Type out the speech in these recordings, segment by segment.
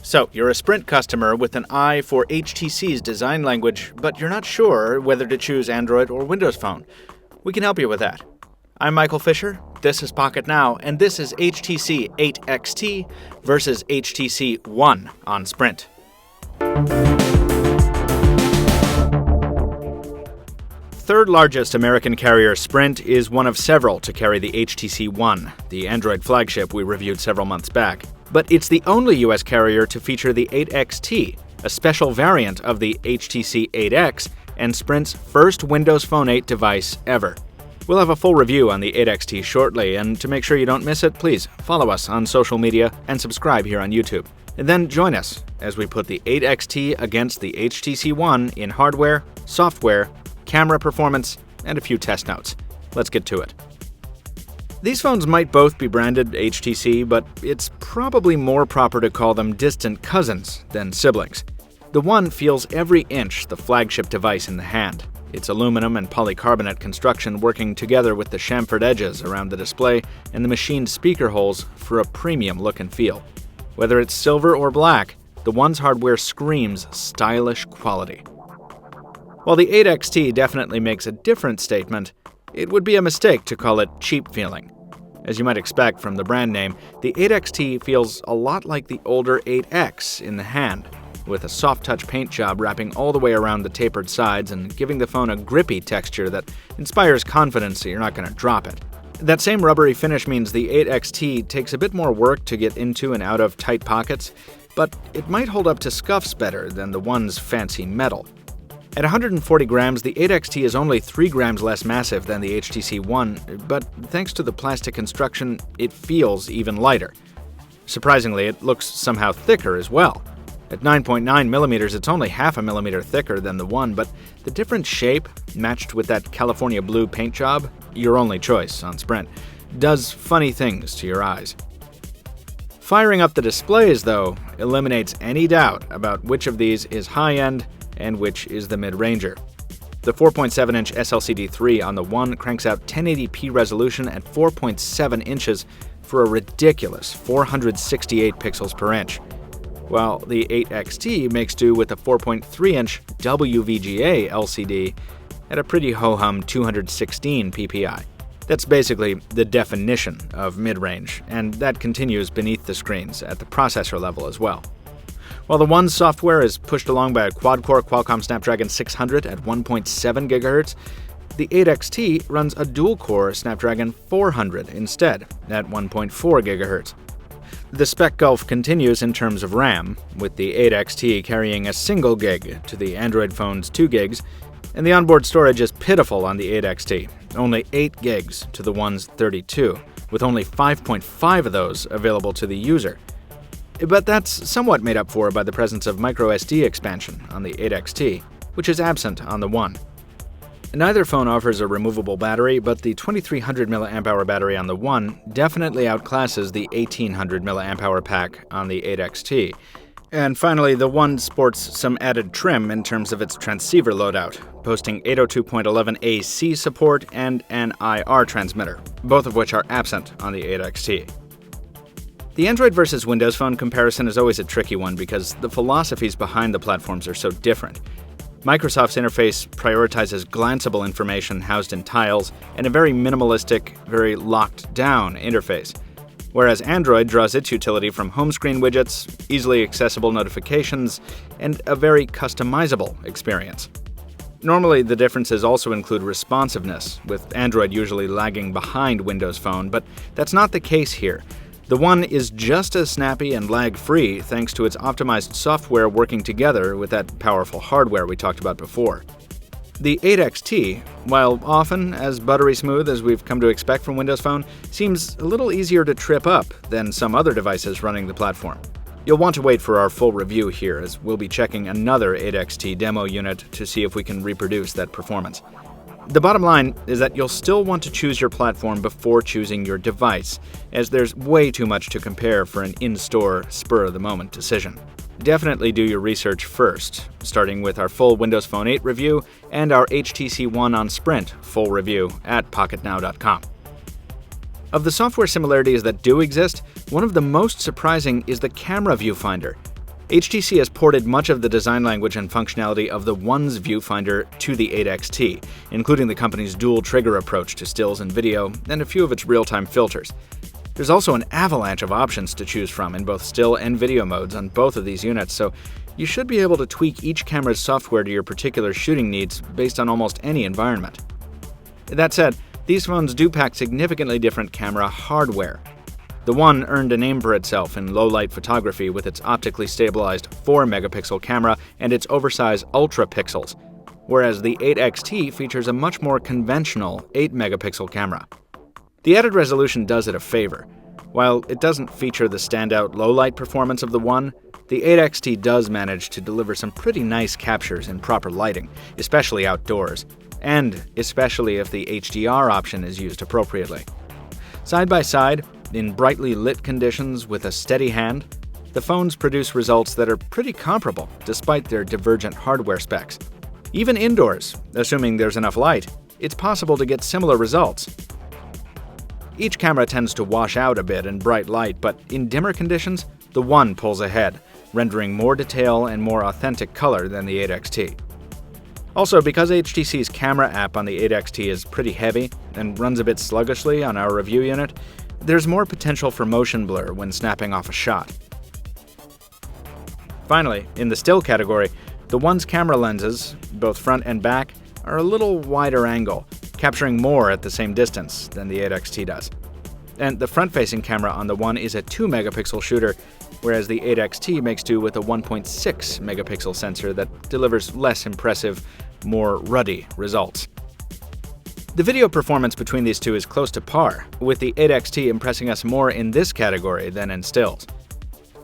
So, you're a Sprint customer with an eye for HTC's design language, but you're not sure whether to choose Android or Windows Phone. We can help you with that. I'm Michael Fisher, this is Pocketnow, and this is HTC 8XT versus HTC One on Sprint. Third largest American carrier Sprint is one of several to carry the HTC One, the Android flagship we reviewed several months back. But it's the only US carrier to feature the 8XT, a special variant of the HTC 8X and Sprint's first Windows Phone 8 device ever. We'll have a full review on the 8XT shortly, and to make sure you don't miss it, please follow us on social media and subscribe here on YouTube. And then join us as we put the 8XT against the HTC One in hardware, software, camera performance, and a few test notes. Let's get to it. These phones might both be branded HTC, but it's probably more proper to call them distant cousins than siblings. The One feels every inch the flagship device in the hand, its aluminum and polycarbonate construction working together with the chamfered edges around the display and the machined speaker holes for a premium look and feel. Whether it's silver or black, the One's hardware screams stylish quality. While the 8XT definitely makes a different statement, it would be a mistake to call it cheap feeling. As you might expect from the brand name, the 8XT feels a lot like the older 8X in the hand, with a soft-touch paint job wrapping all the way around the tapered sides and giving the phone a grippy texture that inspires confidence that you're not going to drop it. That same rubbery finish means the 8XT takes a bit more work to get into and out of tight pockets, but it might hold up to scuffs better than the One's fancy metal. At 140 grams, the 8XT is only 3 grams less massive than the HTC One, but thanks to the plastic construction, it feels even lighter. Surprisingly, it looks somehow thicker as well. At 9.9 millimeters, it's only half a millimeter thicker than the One, but the different shape, matched with that California blue paint job, your only choice on Sprint, does funny things to your eyes. Firing up the displays, though, eliminates any doubt about which of these is high-end and which is the mid-ranger. The 4.7-inch SLCD3 on the One cranks out 1080p resolution at 4.7 inches for a ridiculous 468 pixels per inch, while the 8XT makes do with a 4.3-inch WVGA LCD at a pretty ho-hum 216 ppi. That's basically the definition of mid-range, and that continues beneath the screens at the processor level as well. While the One's software is pushed along by a quad-core Qualcomm Snapdragon 600 at 1.7 GHz, the 8XT runs a dual-core Snapdragon 400 instead at 1.4 GHz. The spec gulf continues in terms of RAM, with the 8XT carrying a single gig to the Android phone's 2 gigs, and the onboard storage is pitiful on the 8XT, only 8 gigs to the One's 32, with only 5.5 of those available to the user. But that's somewhat made up for by the presence of microSD expansion on the 8XT, which is absent on the One. Neither phone offers a removable battery, but the 2300 mAh battery on the One definitely outclasses the 1800 mAh pack on the 8XT. And finally, the One sports some added trim in terms of its transceiver loadout, boasting 802.11ac support and an IR transmitter, both of which are absent on the 8XT. The Android versus Windows Phone comparison is always a tricky one because the philosophies behind the platforms are so different. Microsoft's interface prioritizes glanceable information housed in tiles and a very minimalistic, very locked-down interface, whereas Android draws its utility from home screen widgets, easily accessible notifications, and a very customizable experience. Normally, the differences also include responsiveness, with Android usually lagging behind Windows Phone, but that's not the case here. The One is just as snappy and lag-free thanks to its optimized software working together with that powerful hardware we talked about before. The 8XT, while often as buttery smooth as we've come to expect from Windows Phone, seems a little easier to trip up than some other devices running the platform. You'll want to wait for our full review here, as we'll be checking another 8XT demo unit to see if we can reproduce that performance. The bottom line is that you'll still want to choose your platform before choosing your device, as there's way too much to compare for an in-store, spur-of-the-moment decision. Definitely do your research first, starting with our full Windows Phone 8 review and our HTC One on Sprint full review at Pocketnow.com. Of the software similarities that do exist, one of the most surprising is the camera viewfinder. HTC has ported much of the design language and functionality of the One's viewfinder to the 8XT, including the company's dual trigger approach to stills and video, and a few of its real-time filters. There's also an avalanche of options to choose from in both still and video modes on both of these units, so you should be able to tweak each camera's software to your particular shooting needs based on almost any environment. That said, these phones do pack significantly different camera hardware. The One earned a name for itself in low-light photography with its optically stabilized 4-megapixel camera and its oversized ultra-pixels, whereas the 8XT features a much more conventional 8-megapixel camera. The added resolution does it a favor. While it doesn't feature the standout low-light performance of the One, the 8XT does manage to deliver some pretty nice captures in proper lighting, especially outdoors, and especially if the HDR option is used appropriately. Side by side, in brightly lit conditions with a steady hand, the phones produce results that are pretty comparable despite their divergent hardware specs. Even indoors, assuming there's enough light, it's possible to get similar results. Each camera tends to wash out a bit in bright light, but in dimmer conditions, the One pulls ahead, rendering more detail and more authentic color than the 8XT. Also, because HTC's camera app on the 8XT is pretty heavy and runs a bit sluggishly on our review unit, there's more potential for motion blur when snapping off a shot. Finally, in the still category, the One's camera lenses, both front and back, are a little wider angle, capturing more at the same distance than the 8XT does. And the front-facing camera on the One is a 2-megapixel shooter, whereas the 8XT makes do with a 1.6-megapixel sensor that delivers less impressive, more ruddy results. The video performance between these two is close to par, with the 8XT impressing us more in this category than in stills.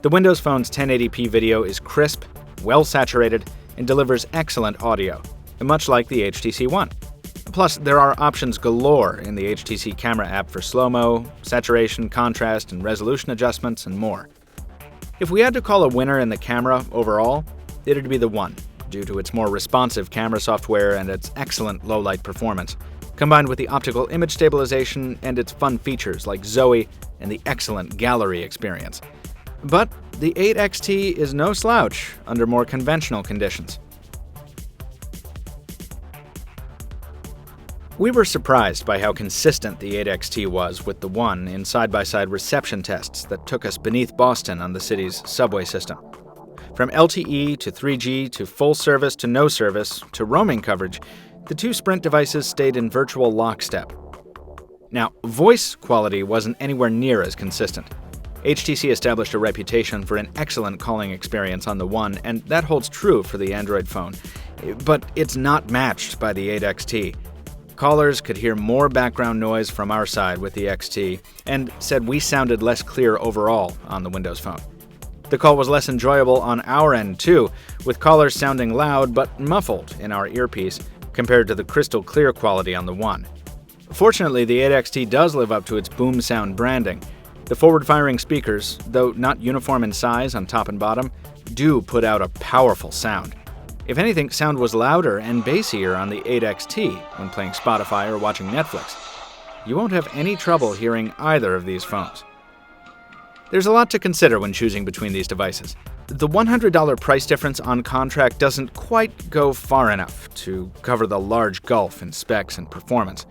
The Windows Phone's 1080p video is crisp, well-saturated, and delivers excellent audio, much like the HTC One. Plus, there are options galore in the HTC camera app for slow-mo, saturation, contrast, and resolution adjustments, and more. If we had to call a winner in the camera overall, it'd be the One, due to its more responsive camera software and its excellent low-light performance, combined with the optical image stabilization and its fun features like Zoe and the excellent gallery experience. But the 8XT is no slouch under more conventional conditions. We were surprised by how consistent the 8XT was with the One in side-by-side reception tests that took us beneath Boston on the city's subway system. From LTE to 3G to full service to no service to roaming coverage, the two Sprint devices stayed in virtual lockstep. Now, voice quality wasn't anywhere near as consistent. HTC established a reputation for an excellent calling experience on the One, and that holds true for the Android phone. But it's not matched by the 8XT. Callers could hear more background noise from our side with the XT, and said we sounded less clear overall on the Windows Phone. The call was less enjoyable on our end too, with callers sounding loud but muffled in our earpiece compared to the crystal clear quality on the One. Fortunately, the 8XT does live up to its boom sound branding. The forward-firing speakers, though not uniform in size on top and bottom, do put out a powerful sound. If anything, sound was louder and bassier on the 8XT when playing Spotify or watching Netflix. You won't have any trouble hearing either of these phones. There's a lot to consider when choosing between these devices. The $100 price difference on contract doesn't quite go far enough to cover the large gulf in specs and performance.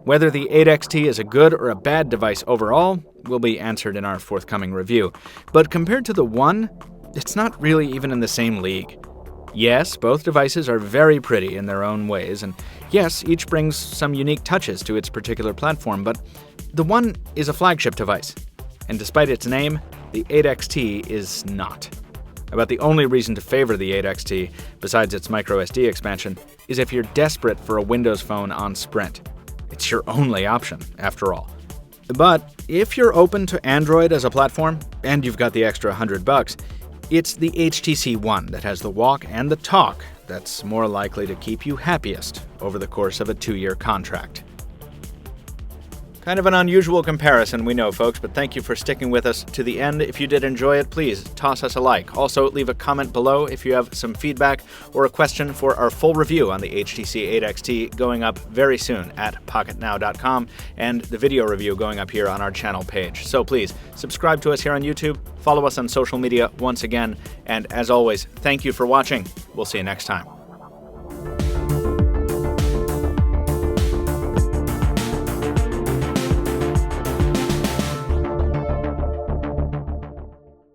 Whether the 8XT is a good or a bad device overall will be answered in our forthcoming review, but compared to the One, it's not really even in the same league. Yes, both devices are very pretty in their own ways, and yes, each brings some unique touches to its particular platform, but the One is a flagship device, and despite its name, the 8XT is not. About the only reason to favor the 8XT, besides its microSD expansion, is if you're desperate for a Windows phone on Sprint. It's your only option, after all. But if you're open to Android as a platform, and you've got the extra $100, it's the HTC One that has the walk and the talk that's more likely to keep you happiest over the course of a 2-year contract. Kind of an unusual comparison, we know, folks, but thank you for sticking with us to the end. If you did enjoy it, please toss us a like. Also, leave a comment below if you have some feedback or a question for our full review on the HTC 8XT going up very soon at Pocketnow.com, and the video review going up here on our channel page. So please, subscribe to us here on YouTube, follow us on social media once again, and as always, thank you for watching. We'll see you next time.